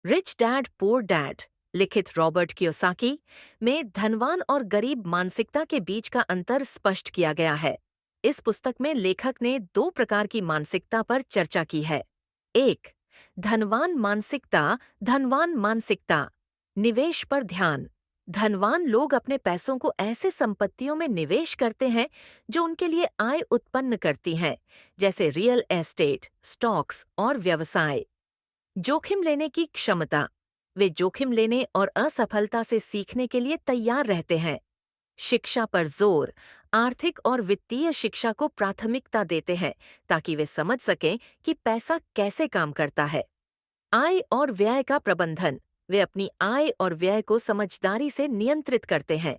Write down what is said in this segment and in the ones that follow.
Rich dad poor dad लिखित Robert Kiyosaki में धनवान और गरीब मानसिकता के बीच का अंतर स्पष्ट किया गया है। इस पुस्तक में लेखक ने दो प्रकार की मानसिकता पर चर्चा की है। एक, धनवान मानसिकता। धनवान मानसिकता, निवेश पर ध्यान। धनवान लोग अपने पैसों को ऐसे संपत्तियों में निवेश करते हैं जो उनके लिए आय उत्पन्न करती हैं, जैसे रियल एस्टेट, स्टॉक्स और व्यवसाय। जोखिम लेने की क्षमता, वे जोखिम लेने और असफलता से सीखने के लिए तैयार रहते हैं। शिक्षा पर जोर, आर्थिक और वित्तीय शिक्षा को प्राथमिकता देते हैं ताकि वे समझ सकें कि पैसा कैसे काम करता है। आय और व्यय का प्रबंधन, वे अपनी आय और व्यय को समझदारी से नियंत्रित करते हैं।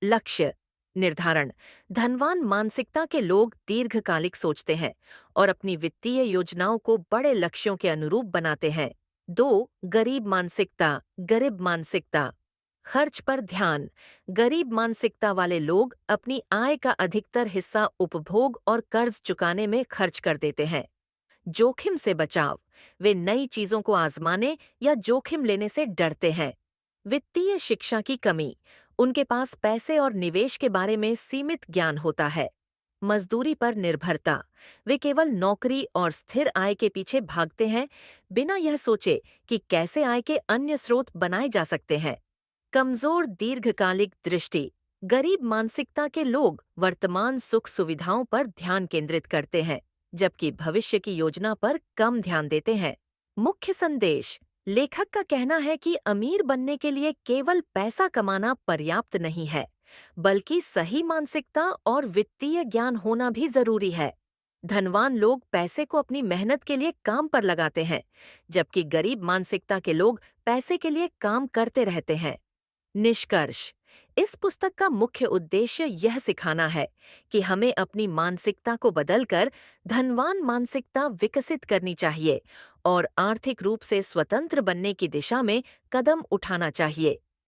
लक्ष्य निर्धारण, धनवान मानसिकता के लोग दीर्घकालिक सोचते हैं और अपनी वित्तीय योजनाओं को बड़े लक्ष्यों के अनुरूप बनाते हैं। दो, गरीब मानसिकता। गरीब मानसिकता, खर्च पर ध्यान। गरीब मानसिकता वाले लोग अपनी आय का अधिकतर हिस्सा उपभोग और कर्ज चुकाने में खर्च कर देते हैं। जोखिम से बचाव, वे नई चीजों को आजमाने या जोखिम लेने से डरते हैं। वित्तीय शिक्षा की कमी, उनके पास पैसे और निवेश के बारे में सीमित ज्ञान होता है। मजदूरी पर निर्भरता, वे केवल नौकरी और स्थिर आय के पीछे भागते हैं बिना यह सोचे कि कैसे आय के अन्य स्रोत बनाए जा सकते हैं। कमजोर दीर्घकालिक दृष्टि, गरीब मानसिकता के लोग वर्तमान सुख सुविधाओं पर ध्यान केंद्रित करते हैं, जबकि भविष्य की योजना पर कम ध्यान देते हैं। मुख्य संदेश, लेखक का कहना है कि अमीर बनने के लिए केवल पैसा कमाना पर्याप्त नहीं है, बल्कि सही मानसिकता और वित्तीय ज्ञान होना भी जरूरी है। धनवान लोग पैसे को अपनी मेहनत के लिए काम पर लगाते हैं, जबकि गरीब मानसिकता के लोग पैसे के लिए काम करते रहते हैं। निष्कर्ष, इस पुस्तक का मुख्य उद्देश्य यह सिखाना है कि हमें अपनी मानसिकता को बदलकर धनवान मानसिकता विकसित करनी चाहिए और आर्थिक रूप से स्वतंत्र बनने की दिशा में कदम उठाना चाहिए।